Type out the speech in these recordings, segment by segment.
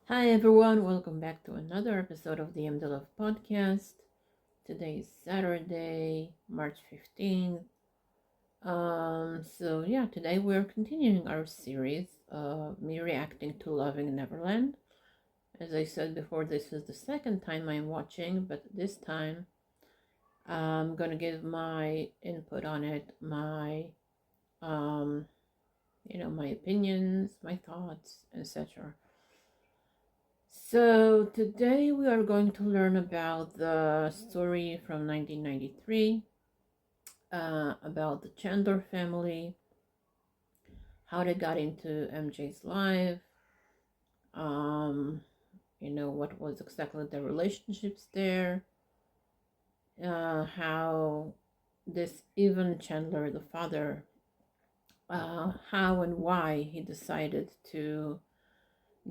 Hi everyone, welcome back to another episode of the mdlove podcast. Today is Saturday, March 15th. Today we're continuing our series of me reacting to Loving Neverland. As I said before, this is the second time I'm watching, but this time I'm gonna give my input on it, my opinions, my thoughts, etc. So today we are going to learn about the story from 1993, about the Chandler family, how they got into MJ's life, what was exactly the relationships there, how this even Chandler, the father, how and why he decided to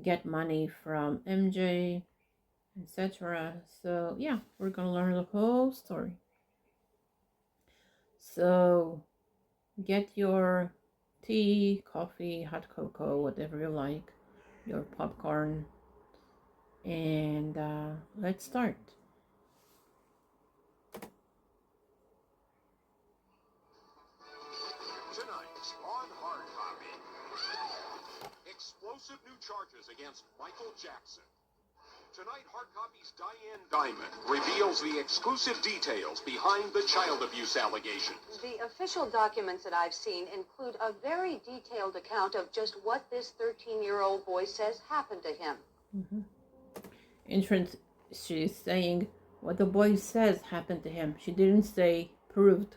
get money from MJ, etc. So yeah, we're gonna learn the whole story. So get your tea, coffee, hot cocoa, whatever you like, your popcorn, and let's start. Tonight on Hard Copy, explosive new charges against Michael Jackson. Tonight, Hard Copy's Diane Diamond reveals the exclusive details behind the child abuse allegations. The official documents that I've seen include a very detailed account of just what this 13-year-old boy says happened to him. Entrance, she's saying what the boy says happened to him. She didn't say proved.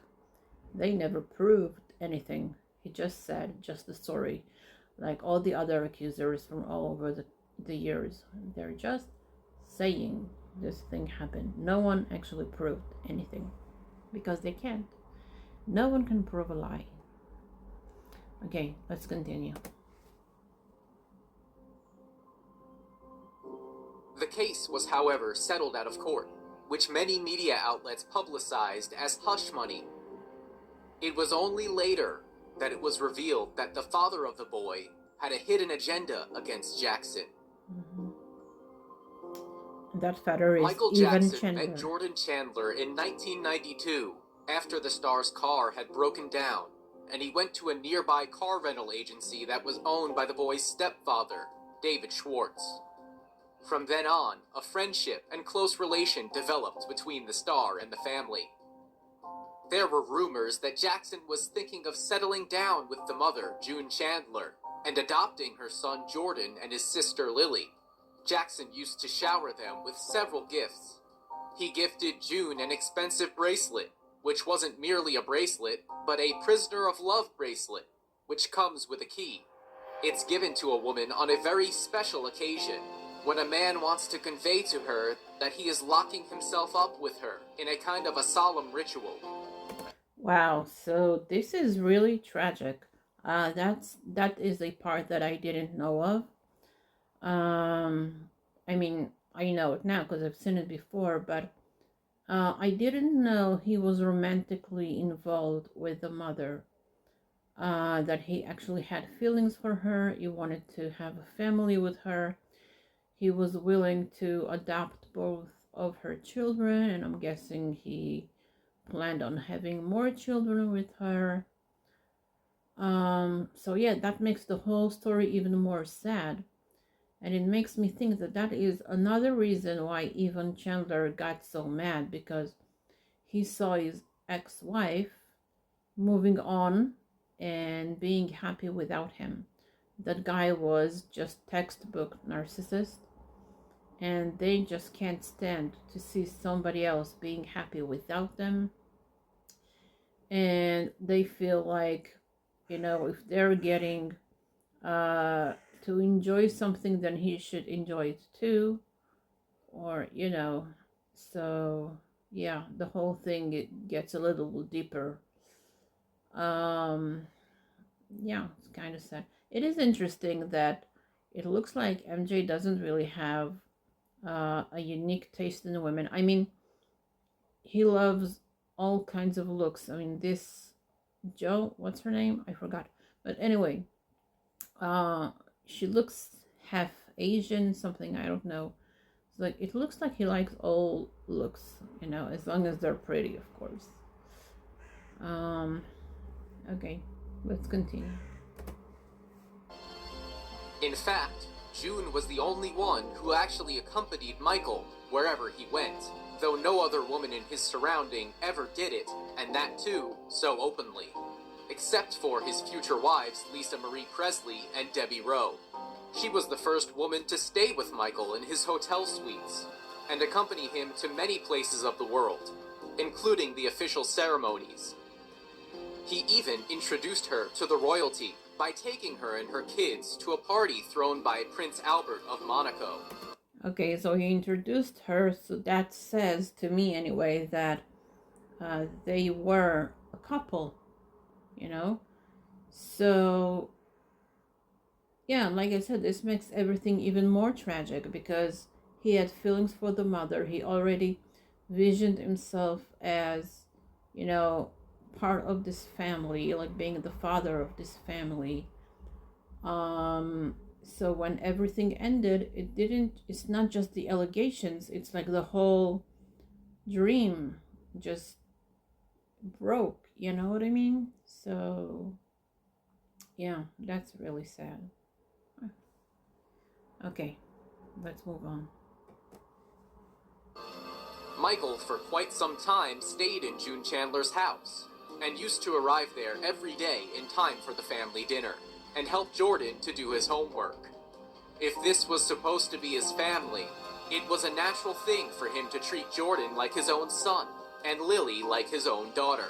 They never proved anything. He just said just the story, like all the other accusers from all over the years. They're just saying this thing happened. No one actually proved anything because they can't. No one can prove a lie. Okay, let's continue. The case was, however, settled out of court, which many media outlets publicized as hush money. It was only later that it was revealed that the father of the boy had a hidden agenda against Jackson. That father is Michael even Jackson Chandler. met Jordan Chandler in 1992 after the star's car had broken down, and he went to a nearby car rental agency that was owned by the boy's stepfather, David Schwartz. From then on, a friendship and close relation developed between the star and the family. There were rumors that Jackson was thinking of settling down with the mother, June Chandler, and adopting her son Jordan and his sister Lily. Jackson used to shower them with several gifts. He gifted June an expensive bracelet, which wasn't merely a bracelet, but a prisoner of love bracelet, which comes with a key. It's given to a woman on a very special occasion, when a man wants to convey to her that he is locking himself up with her in a kind of a solemn ritual. Wow, so this is really tragic. That is a part that I didn't know of. I know it now because I've seen it before, but I didn't know he was romantically involved with the mother. That he actually had feelings for her. He wanted to have a family with her. He was willing to adopt both of her children, and I'm guessing he planned on having more children with her. So yeah, that makes the whole story even more sad. And it makes me think that that is another reason why even Chandler got so mad, because he saw his ex-wife moving on and being happy without him. That guy was just textbook narcissist, and they just can't stand to see somebody else being happy without them. And they feel like, if they're getting to enjoy something, then he should enjoy it too. Or, so yeah, the whole thing, it gets a little deeper. Yeah, it's kind of sad. It is interesting that it looks like MJ doesn't really have a unique taste in women. I mean, he loves all kinds of looks. I mean, this Joe, what's her name? I forgot. But anyway, she looks half Asian something, I don't know. It's like, it looks like he likes all looks, you know, as long as they're pretty, of course. Okay, let's continue. In fact, June was the only one who actually accompanied Michael wherever he went, though no other woman in his surrounding ever did it, and that too, so openly. Except for his future wives Lisa Marie Presley and Debbie Rowe. She was the first woman to stay with Michael in his hotel suites, and accompany him to many places of the world, including the official ceremonies. He even introduced her to the royalty by taking her and her kids to a party thrown by Prince Albert of Monaco. Okay, so he introduced her, so that says to me anyway that they were a couple, you know? So, yeah, like I said, this makes everything even more tragic because he had feelings for the mother. He already visioned himself as, you know, part of this family, like being the father of this family. So when everything ended, it's not just the allegations, it's like the whole dream just broke, you know what I mean? So yeah, that's really sad. Okay, let's move on. Michael, for quite some time, stayed in June Chandler's house, and used to arrive there every day in time for the family dinner, and help Jordan to do his homework. If this was supposed to be his family, it was a natural thing for him to treat Jordan like his own son, and Lily like his own daughter.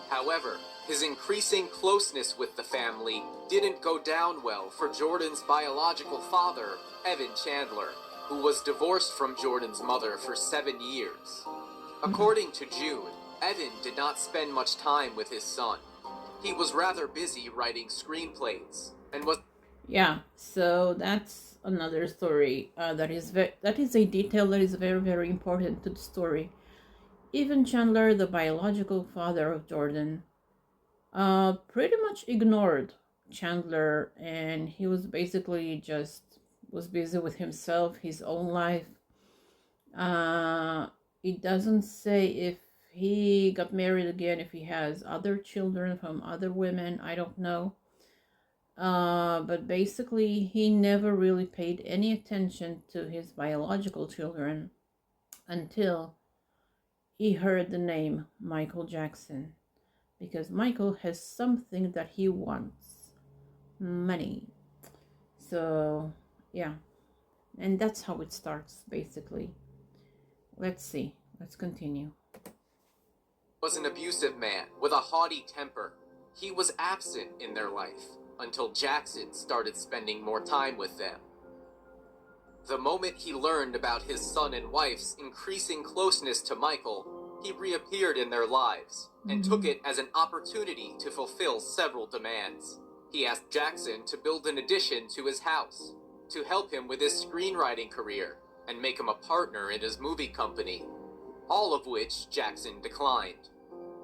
However, his increasing closeness with the family didn't go down well for Jordan's biological father, Evan Chandler, who was divorced from Jordan's mother for 7 years. According to June, Evan did not spend much time with his son. He was rather busy writing screenplays, and was... Yeah, so that's another story that is a detail that is very, very important to the story. Even Chandler, the biological father of Jordan, pretty much ignored Chandler, and he was basically just was busy with himself, his own life. It doesn't say if he got married again, if he has other children from other women, I don't know. But basically, he never really paid any attention to his biological children until he heard the name Michael Jackson. Because Michael has something that he wants. Money. So, yeah. And that's how it starts, basically. Let's see. Let's continue. Was an abusive man with a haughty temper. He was absent in their life until Jackson started spending more time with them. The moment he learned about his son and wife's increasing closeness to Michael, he reappeared in their lives and took it as an opportunity to fulfill several demands. He asked Jackson to build an addition to his house, to help him with his screenwriting career, and make him a partner in his movie company, all of which Jackson declined.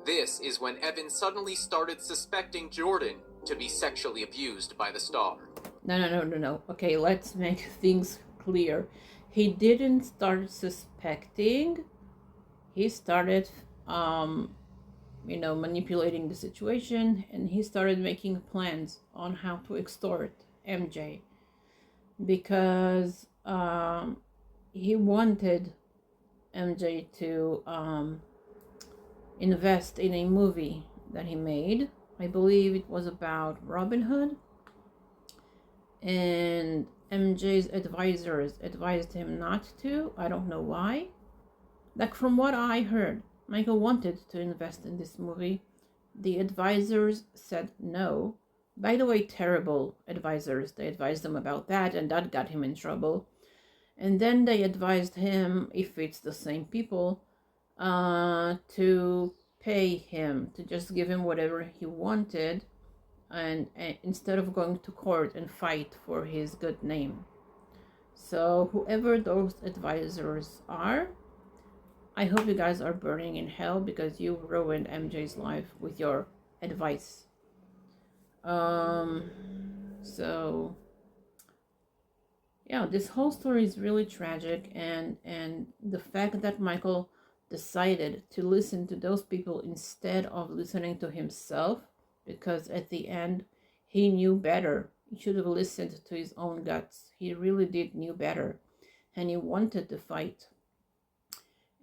This is when Evan suddenly started suspecting Jordan to be sexually abused by the star. No. Okay, let's make things clear. He didn't start suspecting. He started, manipulating the situation, and he started making plans on how to extort MJ because he wanted MJ to invest in a movie that he made. I believe it was about Robin Hood, and MJ's advisors advised him not to. I don't know why. Like, from what I heard, Michael wanted to invest in this movie. The advisors said no. By the way, terrible advisors. They advised him about that, and that got him in trouble. And then they advised him, if it's the same people, to pay him, to just give him whatever he wanted, and instead of going to court and fight for his good name. So whoever those advisors are, I hope you guys are burning in hell because you ruined MJ's life with your advice. So yeah, this whole story is really tragic, and the fact that Michael decided to listen to those people instead of listening to himself, because at the end he knew better. He should have listened to his own guts. He really did knew better, and he wanted to fight,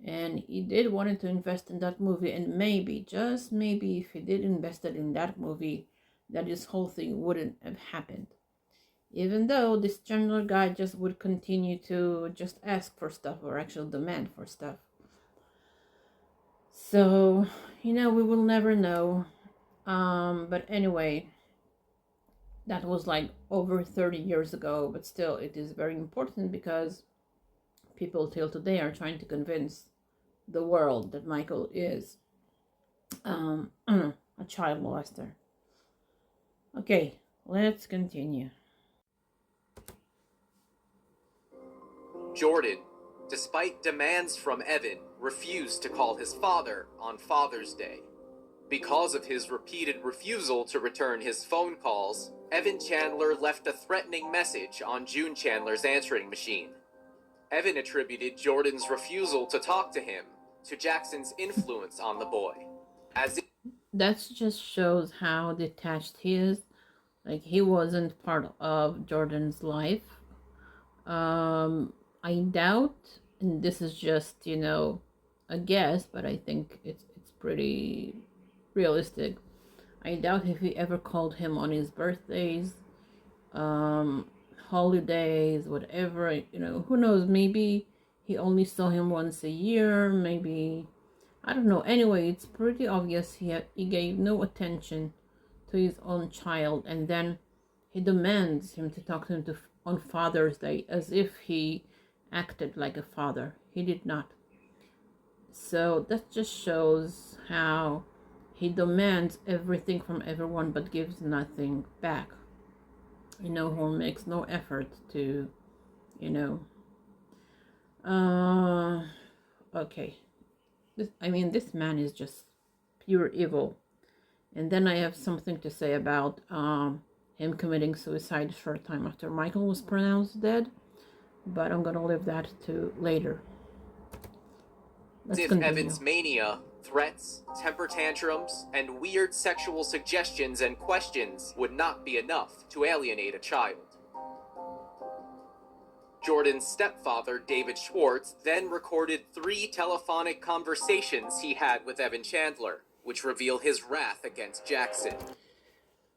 and he did wanted to invest in that movie. And maybe, just maybe, if he did invested in that movie, that this whole thing wouldn't have happened. Even though this Chandler guy just would continue to just ask for stuff, or actually demand for stuff. So, we will never know. But anyway, that was like over 30 years ago, but still it is very important, because people till today are trying to convince the world that Michael is a child molester. Okay, let's continue. Jordan, despite demands from Evan, refused to call his father on Father's Day. Because of his repeated refusal to return his phone calls, Evan Chandler left a threatening message on June Chandler's answering machine. Evan attributed Jordan's refusal to talk to him to Jackson's influence on the boy. That just shows how detached he is. Like, he wasn't part of Jordan's life. I doubt, and this is just, a guess, but I think it's pretty realistic. I doubt if he ever called him on his birthdays, holidays, whatever. Who knows? Maybe he only saw him once a year. Maybe, I don't know. Anyway, it's pretty obvious he gave no attention to his own child, and then he demands him to talk to him on Father's Day, as if he acted like a father. He did not. So that just shows how he demands everything from everyone but gives nothing back. Who makes no effort to, okay. This man is just pure evil. And then I have something to say about him committing suicide a short time after Michael was pronounced dead, but I'm gonna leave that to later. Let's continue. Evan's mania, threats, temper tantrums, and weird sexual suggestions and questions would not be enough to alienate a child. Jordan's stepfather, David Schwartz, then recorded 3 telephonic conversations he had with Evan Chandler, which reveal his wrath against Jackson.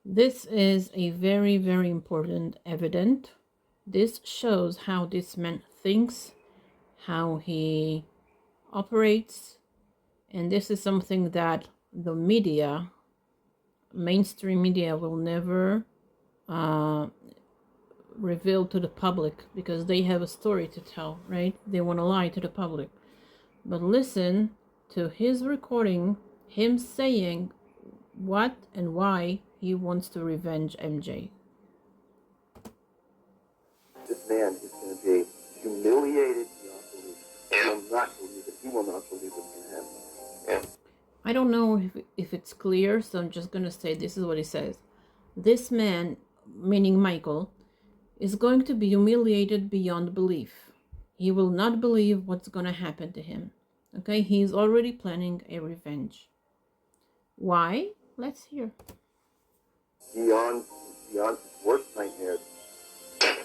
This is a very, very important evidence. This shows how this man thinks, how he operates, and this is something that the media, mainstream media, will never reveal to the public, because they have a story to tell, right? They want to lie to the public. But listen to his recording, him saying what and why he wants to revenge MJ. This man is going to be humiliated beyond belief. He will not believe it. He will not believe it for him. And I don't know if it's clear, so I'm just going to say this is what he says. This man, meaning Michael, is going to be humiliated beyond belief. He will not believe what's going to happen to him. Okay, he's already planning a revenge. Why? Let's hear. Beyond his worst nightmares,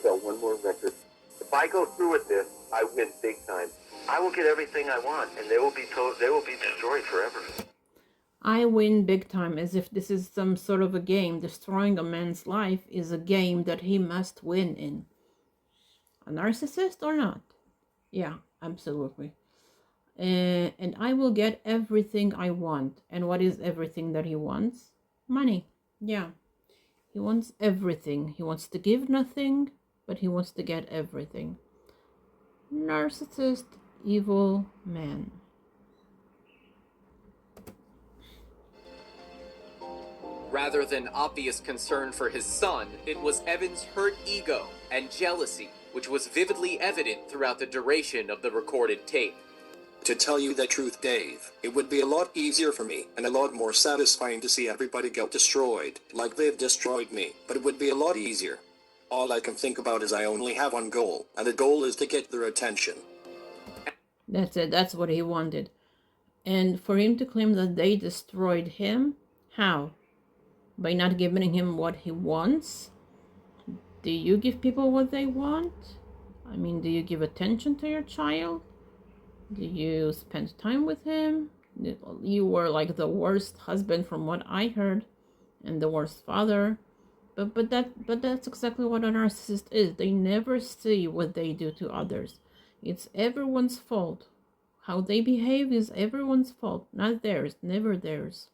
sell one more record. If I go through with this, I win big time. I will get everything I want, and they will be destroyed forever. I win big time, as if this is some sort of a game. Destroying a man's life is a game that he must win in. A narcissist or not? Yeah, absolutely. And I will get everything I want. And what is everything that he wants? Money. Yeah. He wants everything. He wants to give nothing, but he wants to get everything. Narcissist, evil man. Rather than obvious concern for his son, it was Evan's hurt ego and jealousy, which was vividly evident throughout the duration of the recorded tape. To tell you the truth, Dave, it would be a lot easier for me and a lot more satisfying to see everybody get destroyed, like they've destroyed me, but it would be a lot easier. All I can think about is I only have one goal, and the goal is to get their attention. That's it. That's what he wanted. And for him to claim that they destroyed him, how? By not giving him what he wants? Do you give people what they want? I mean, do you give attention to your child? Do you spend time with him? You were like the worst husband from what I heard, and the worst father. But that's exactly what a narcissist is. They never see what they do to others. It's everyone's fault. How they behave is everyone's fault, not theirs, never theirs.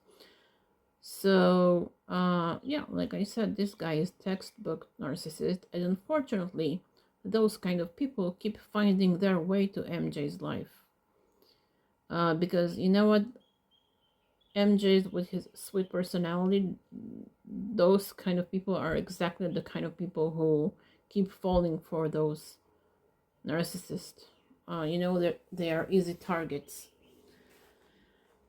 So, yeah, like I said, this guy is textbook narcissist, and unfortunately, those kind of people keep finding their way to MJ's life. Because you know what? MJ's with his sweet personality, those kind of people are exactly the kind of people who keep falling for those narcissists. You know, they are easy targets.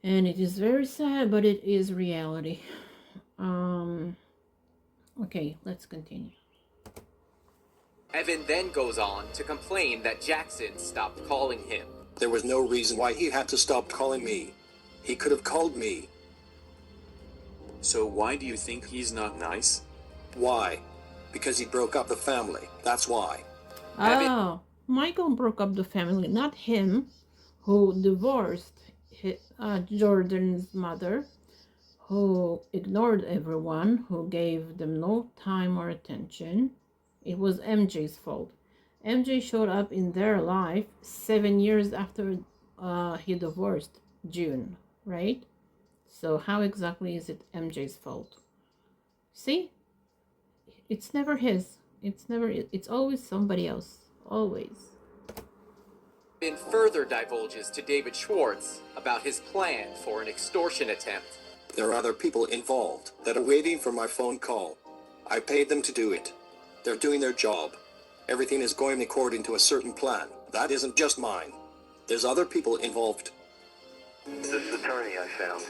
And it is very sad, but it is reality. Okay, let's continue. Evan then goes on to complain that Jackson stopped calling him. There was no reason why he had to stop calling me. He could have called me. So why do you think he's not nice? Why? Because he broke up the family. That's why. Oh, Michael broke up the family, not him, who divorced Jordan's mother, who ignored everyone, who gave them no time or attention. It was MJ's fault. MJ showed up in their life 7 years after he divorced June, right? So how exactly is it MJ's fault? See? It's never his. It's always somebody else. Always. Evan further divulges to David Schwartz about his plan for an extortion attempt. There are other people involved that are waiting for my phone call. I paid them to do it. They're doing their job. Everything is going according to a certain plan. That isn't just mine. There's other people involved. This attorney I found,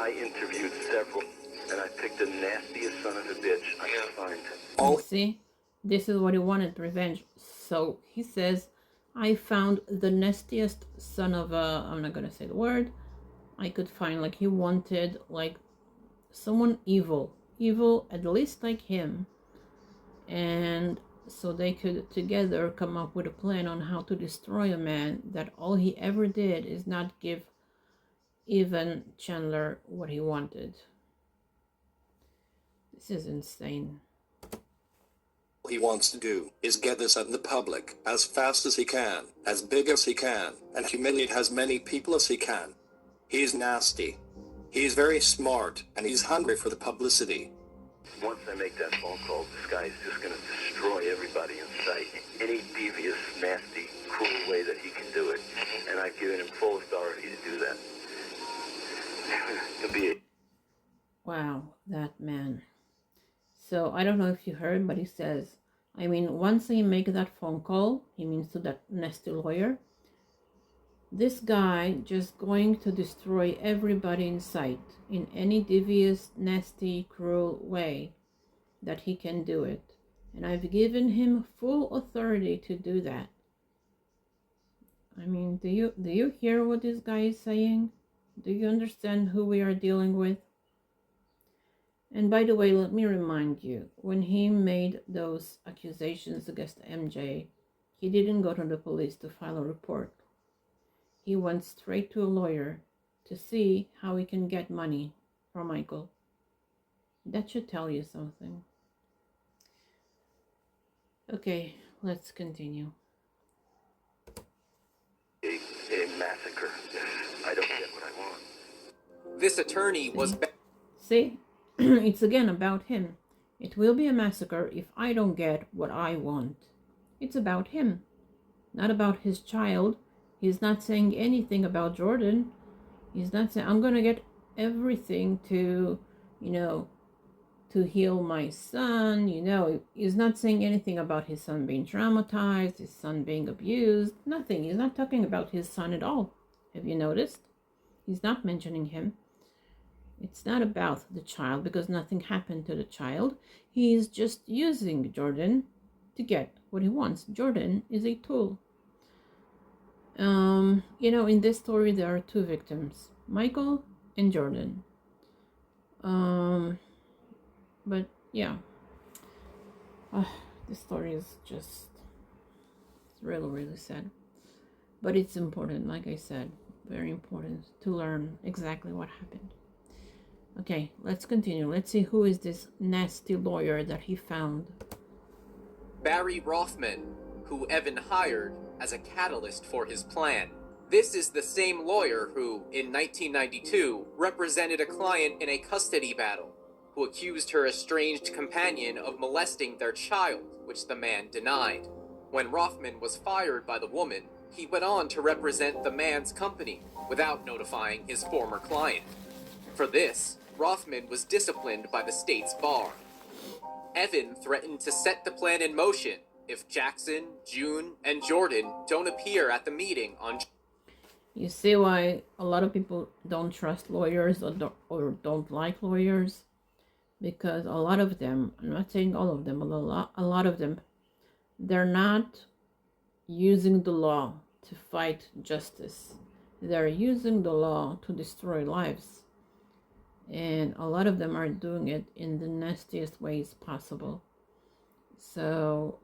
I interviewed several, and I picked the nastiest son of a bitch I could find. All See? This is what he wanted, revenge. So he says, I found the nastiest son of a, I'm not gonna say the word, I could find. Like he wanted like someone evil at least like him, and so they could together come up with a plan on how to destroy a man that all he ever did is not give even Chandler what he wanted. This is insane. he wants to do is get this out in the public as fast as he can, as big as he can, and humiliate as many people as he can. He's nasty. He's very smart, and he's hungry for the publicity. Once I make that phone call, this guy's just going to destroy everybody in sight. Any devious, nasty, cruel way that he can do it. And I've given him full authority to do that. He'll be a... Wow, that man. So I don't know if you heard, but he says, I mean, once he make that phone call, he means to that nasty lawyer, this guy just going to destroy everybody in sight in any devious, nasty, cruel way that he can do it. And I've given him full authority to do that. I mean, do you hear what this guy is saying? Do you understand who we are dealing with? And by the way, let me remind you, when he made those accusations against MJ, he didn't go to the police to file a report. He went straight to a lawyer to see how he can get money from Michael. That should tell you something. Okay, let's continue. a massacre. I don't get what I want. This attorney was... See? It's again about him. It will be a massacre if I don't get what I want. It's about him, not about his child. He's not saying anything about Jordan. He's not saying, I'm going to get everything to, to heal my son. He's not saying anything about his son being traumatized, his son being abused. Nothing. He's not talking about his son at all. Have you noticed? He's not mentioning him. It's not about the child because nothing happened to the child. He's just using Jordan to get what he wants. Jordan is a tool. In this story there are two victims, Michael and Jordan. But yeah, this story is just really, really sad. But it's important, like I said, very important to learn exactly what happened. Okay, let's continue. Let's see who is this nasty lawyer that he found. Barry Rothman, who Evan hired as a catalyst for his plan. This is the same lawyer who, in 1992, represented a client in a custody battle, who accused her estranged companion of molesting their child, which the man denied. When Rothman was fired by the woman, he went on to represent the man's company without notifying his former client. For this, Rothman was disciplined by the state's bar. Evan threatened to set the plan in motion if Jackson, June, and Jordan don't appear at the meeting on... You see why a lot of people don't trust lawyers or don't like lawyers? Because a lot of them, I'm not saying all of them, but a lot of them, they're not using the law to fight justice. They're using the law to destroy lives. And a lot of them are doing it in the nastiest ways possible. So,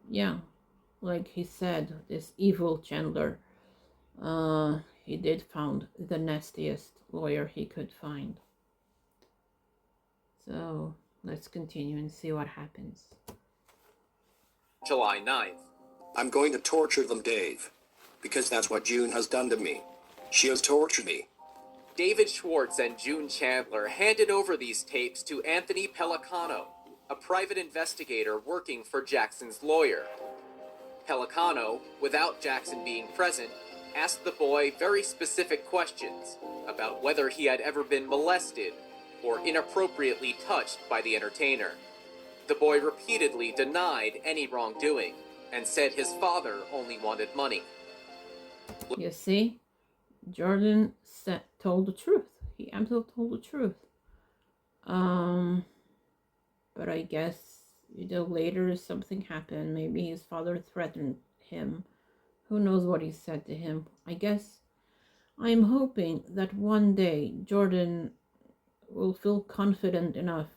yeah, like he said, this evil Chandler, he did found the nastiest lawyer he could find. So, let's continue and see what happens. July 9th. I'm going to torture them, Dave. Because that's what June has done to me. She has tortured me. David Schwartz and June Chandler handed over these tapes to Anthony Pellicano, a private investigator working for Jackson's lawyer. Pellicano, without Jackson being present, asked the boy very specific questions about whether he had ever been molested or inappropriately touched by the entertainer. The boy repeatedly denied any wrongdoing and said his father only wanted money. You see, Jordan told the truth. He absolutely told the truth. But I guess, later something happened. Maybe his father threatened him. Who knows what he said to him. I guess I'm hoping that one day Jordan will feel confident enough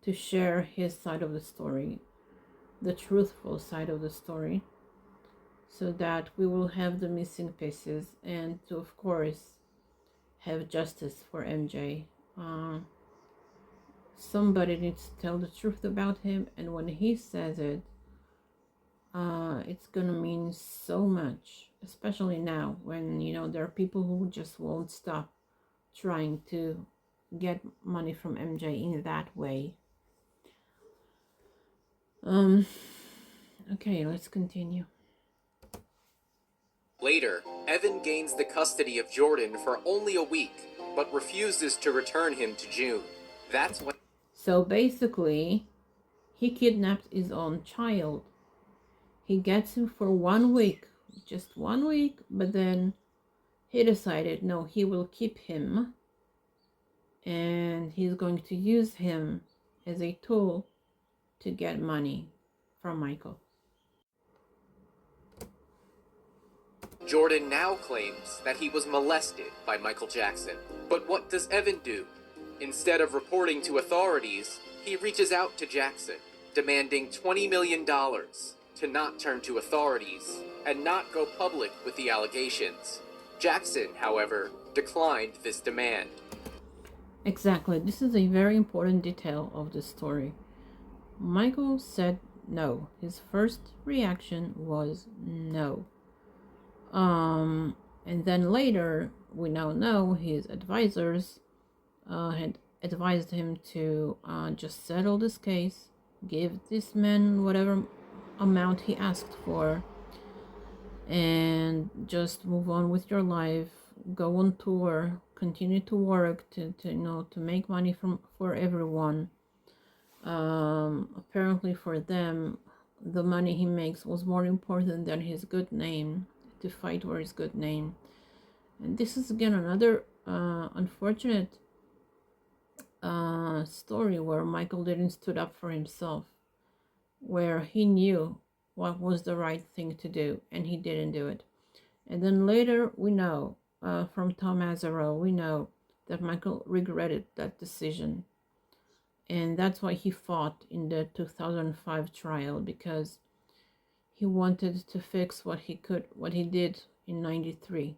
to share his side of the story, the truthful side of the story, so that we will have the missing pieces and to, of course, have justice for MJ. Somebody needs to tell the truth about him, and when he says it, it's gonna mean so much, especially now when there are people who just won't stop trying to get money from MJ in that way. Okay, let's continue. Later, Evan gains the custody of Jordan for only a week, but refuses to return him to June. That's when... So basically, he kidnapped his own child. He gets him for 1 week, just 1 week, but then he decided, no, he will keep him, and he's going to use him as a tool to get money from Michael. Jordan now claims that he was molested by Michael Jackson. But what does Evan do? Instead of reporting to authorities, he reaches out to Jackson, demanding $20 million to not turn to authorities and not go public with the allegations. Jackson, however, declined this demand. Exactly. This is a very important detail of the story. Michael said no. His first reaction was no. And then later, we now know his advisors had advised him to just settle this case, give this man whatever amount he asked for, and just move on with your life, go on tour, continue to work to make money for everyone. Apparently for them, the money he makes was more important than his good name, to fight for his good name. And this is again another unfortunate story where Michael didn't stood up for himself. where he knew what was the right thing to do and he didn't do it. And then later we know from Tom Azaro, we know that Michael regretted that decision. And that's why he fought in the 2005 trial, because he wanted to fix what he did in 93.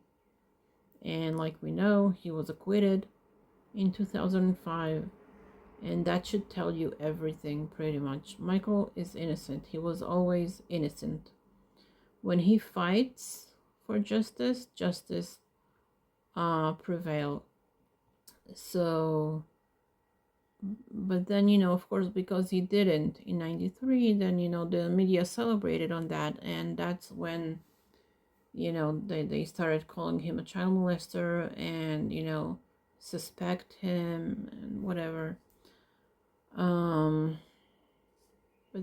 And like we know, he was acquitted in 2005. And that should tell you everything, pretty much. Michael is innocent. He was always innocent. When he fights for justice, justice prevails. So, but then, of course, because he didn't in 93, then, the media celebrated on that. And that's when, they started calling him a child molester and, suspect him and whatever. But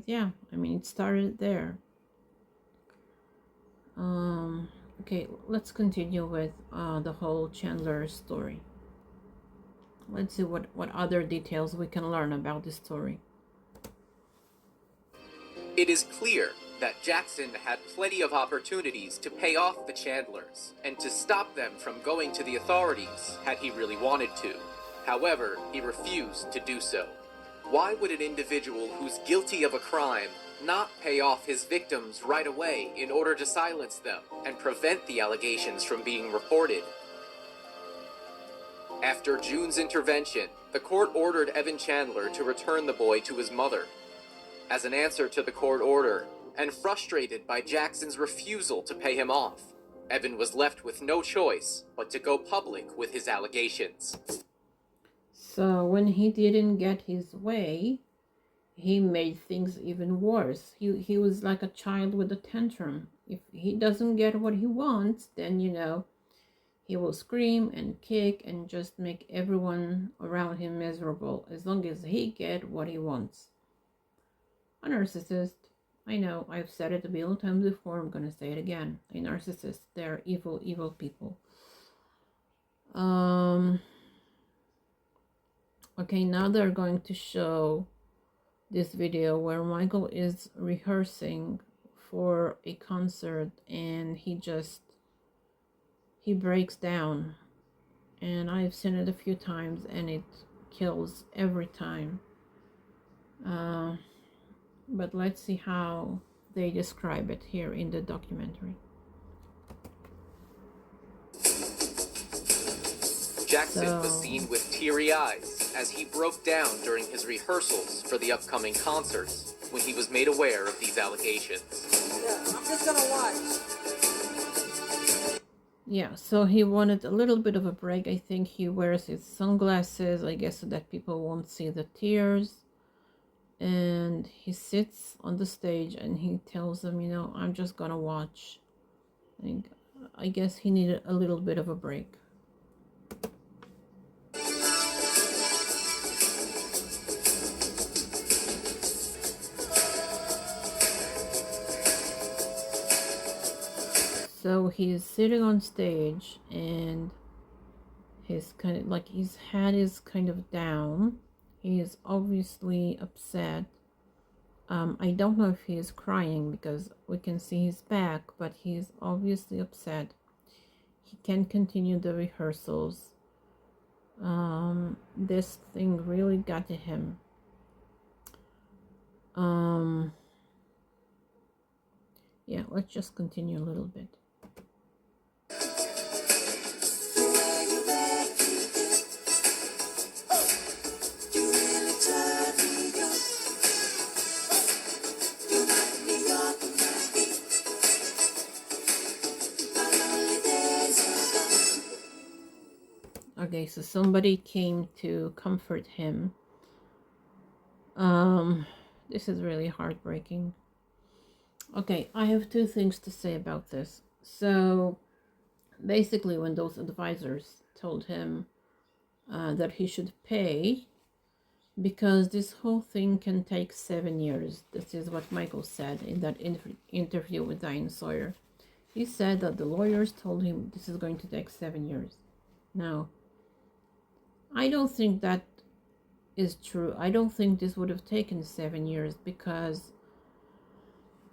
yeah, I mean, it started there. Okay, let's continue with the whole Chandler story. Let's see what other details we can learn about this story. It is clear that Jackson had plenty of opportunities to pay off the Chandlers and to stop them from going to the authorities had he really wanted to. However, he refused to do so. Why would an individual who's guilty of a crime not pay off his victims right away in order to silence them and prevent the allegations from being reported? After June's intervention, the court ordered Evan Chandler to return the boy to his mother. As an answer to the court order, and frustrated by Jackson's refusal to pay him off, Evan was left with no choice but to go public with his allegations. So when he didn't get his way, he made things even worse. He was like a child with a tantrum. If he doesn't get what he wants, then, he will scream and kick and just make everyone around him miserable as long as he get what he wants. A narcissist. I know, I've said it a billion times before, I'm going to say it again. A narcissist. They're evil, evil people. Okay, now they're going to show this video where Michael is rehearsing for a concert and he breaks down. And I've seen it a few times and it kills every time. But let's see how they describe it here in the documentary. Jackson was seen with teary eyes as he broke down during his rehearsals for the upcoming concerts when he was made aware of these allegations. Yeah, I'm just gonna watch. Yeah, so he wanted a little bit of a break. I think he wears his sunglasses, I guess, so that people won't see the tears. And he sits on the stage and he tells them, I'm just gonna watch. I guess he needed a little bit of a break. So he's sitting on stage and his head is kind of down. He is obviously upset. I don't know if he is crying because we can see his back, but he is obviously upset. He can't continue the rehearsals. This thing really got to him. Yeah, let's just continue a little bit. Okay, so somebody came to comfort him. This is really heartbreaking. Okay, I have two things to say about this. So, basically, when those advisors told him that he should pay, because this whole thing can take 7 years. This is what Michael said in that interview with Diane Sawyer. He said that the lawyers told him this is going to take 7 years. Now, I don't think that is true. I don't think this would have taken 7 years because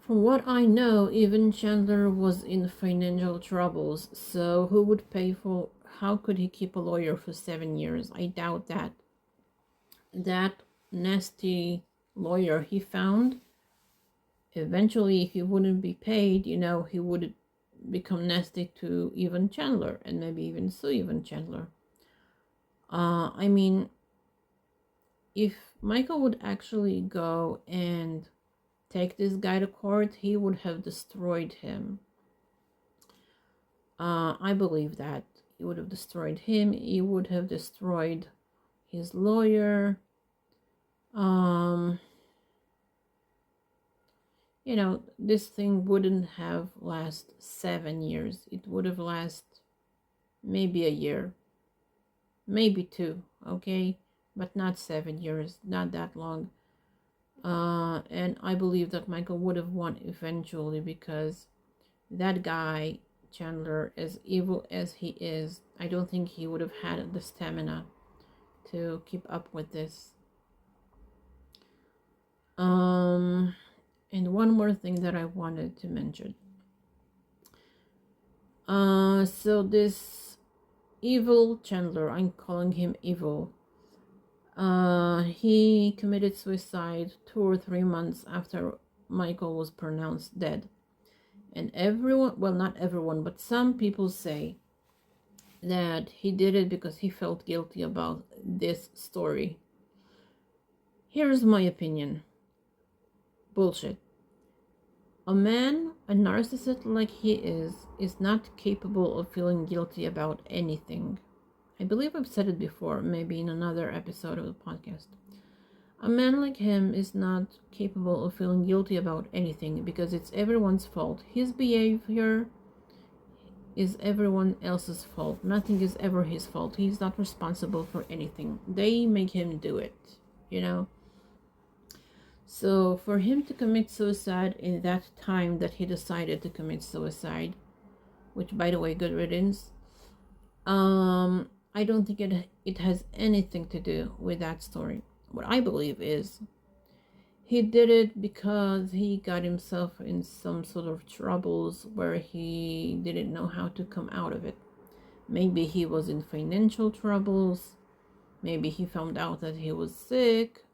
From what I know, even Chandler was in financial troubles, so who would pay for, how could he keep a lawyer for 7 years? I doubt that. That nasty lawyer he found, eventually if he wouldn't be paid, he would become nasty to even Chandler and maybe even sue even Chandler. I mean, if Michael would actually go and take this guy to court, he would have destroyed him. I believe that. He would have destroyed him. He would have destroyed his lawyer. This thing wouldn't have lasted 7 years. It would have lasted maybe a year, maybe 2, okay? But not 7 years, not that long. And I believe that Michael would have won eventually, because that guy, Chandler, as evil as he is, I don't think he would have had the stamina to keep up with this. And one more thing that I wanted to mention. So this evil Chandler, I'm calling him evil, he committed suicide 2 or 3 months after Michael was pronounced dead. And everyone, well, not everyone, but some people say that he did it because he felt guilty about this story. Here's my opinion. Bullshit. A man, a narcissist like he is not capable of feeling guilty about anything. I believe I've said it before, maybe in another episode of the podcast. A man like him is not capable of feeling guilty about anything because it's everyone's fault. His behavior is everyone else's fault. Nothing is ever his fault. He's not responsible for anything. They make him do it, So for him to commit suicide in that time that he decided to commit suicide, which, by the way, good riddance, I don't think it has anything to do with that story. What I believe is he did it because he got himself in some sort of troubles where he didn't know how to come out of it. Maybe he was in financial troubles. Maybe he found out that he was sick.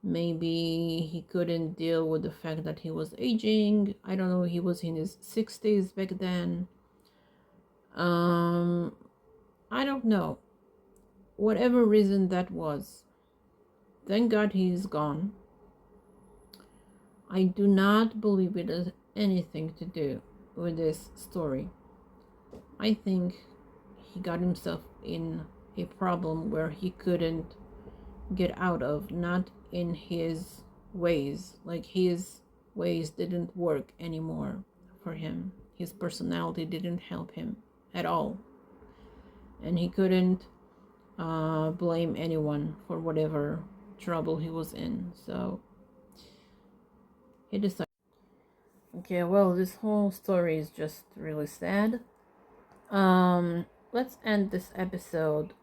Maybe he couldn't deal with the fact that he was aging. I don't know, he was in his 60s back then. I don't know. Whatever reason that was, thank God he's gone. I do not believe it has anything to do with this story. I think he got himself in a problem where he couldn't get out of, not in his ways. Like, his ways didn't work anymore for him. His personality didn't help him at all. And he couldn't blame anyone for whatever trouble he was in. So he decided. Okay, well, this whole story is just really sad. Let's end this episode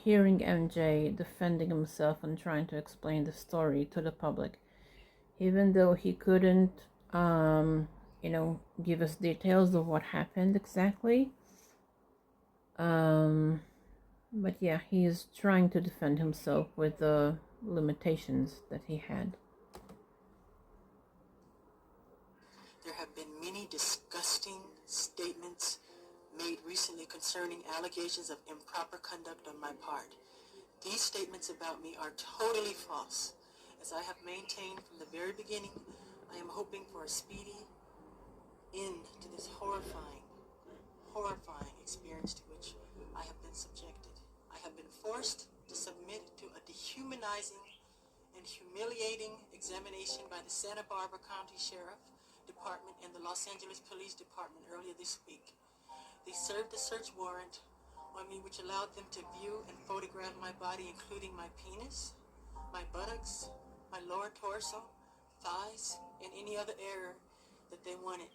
hearing MJ defending himself and trying to explain the story to the public, even though he couldn't give us details of what happened exactly. But yeah, he is trying to defend himself with the limitations that he had. There have been many disgusting statements made recently concerning allegations of improper conduct on my part. These statements about me are totally false. As I have maintained from the very beginning, I am hoping for a speedy end to this horrifying experience to which I have been subjected. I have been forced to submit to a dehumanizing and humiliating examination by the Santa Barbara County Sheriff Department and the Los Angeles Police Department earlier this week. They served a search warrant on me which allowed them to view and photograph my body, including my penis, my buttocks, my lower torso, thighs, and any other area that they wanted.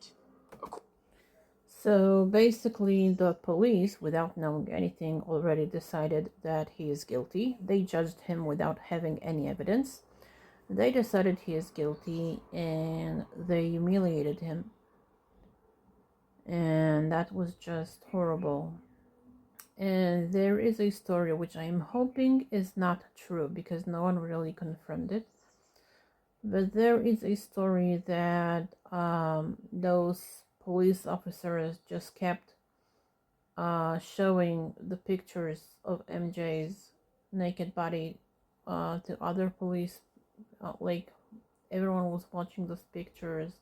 So basically, the police, without knowing anything, already decided that he is guilty. They judged him without having any evidence. They decided he is guilty and they humiliated him. And that was just horrible. And there is a story which I am hoping is not true because no one really confirmed it. But there is a story that those police officers just kept showing the pictures of MJ's naked body to other police. Like everyone was watching those pictures.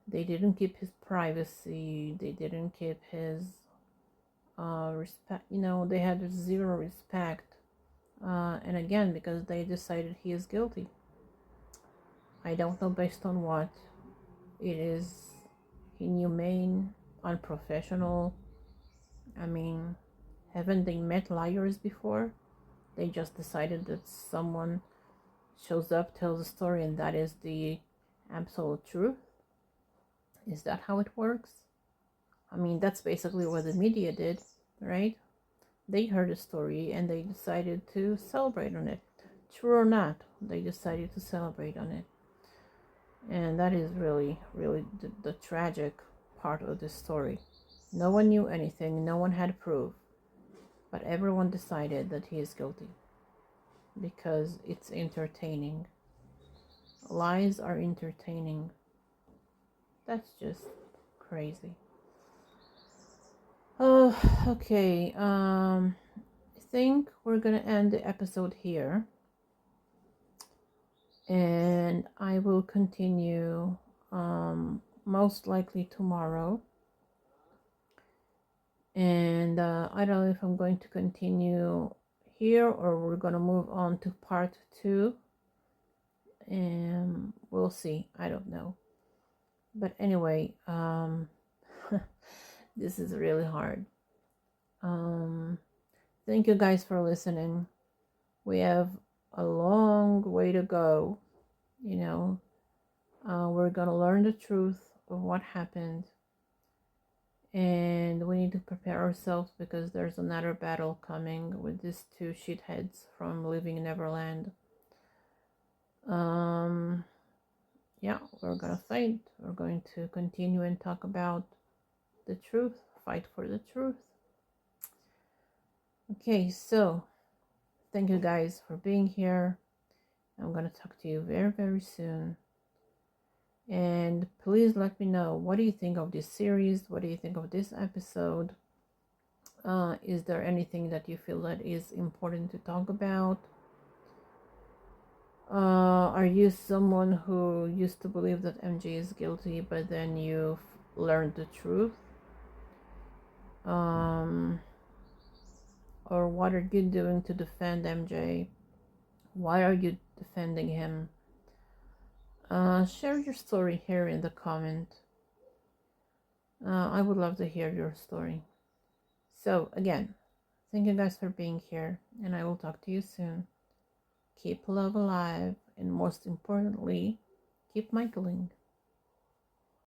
They didn't keep his privacy. They didn't keep his respect. They had zero respect. And again, because they decided he is guilty. I don't know based on what. It is inhumane, unprofessional. I mean, haven't they met liars before? They just decided that someone shows up, tells a story, and that is the absolute truth. Is that how it works? I mean, that's basically what the media did, right? They heard a story and they decided to celebrate on it. True or not, they decided to celebrate on it. And that is really, really the tragic part of this story. No one knew anything, no one had proof, but everyone decided that he is guilty because it's entertaining. Lies are entertaining. That's just crazy. Oh, okay. I think we're gonna end the episode here. And I will continue most likely tomorrow. And I don't know if I'm going to continue here or we're going to move on to part 2. And we'll see. I don't know. But anyway, this is really hard. Thank you guys for listening. We have a long way to go. We're going to learn the truth of what happened. And we need to prepare ourselves because there's another battle coming with these two shitheads from Living Neverland. Yeah, we're gonna fight. We're going to continue and talk about the truth, fight for the truth. Okay, so thank you guys for being here. I'm gonna talk to you very, very soon. And please let me know, what do you think of this series? What do you think of this episode? Is there anything that you feel that is important to talk about? Are you someone who used to believe that MJ is guilty, but then you've learned the truth? Or what are you doing to defend MJ? Why are you defending him? Share your story here in the comment. I would love to hear your story. So again, thank you guys for being here, and I will talk to you soon. Keep love alive, and most importantly, keep Michaeling.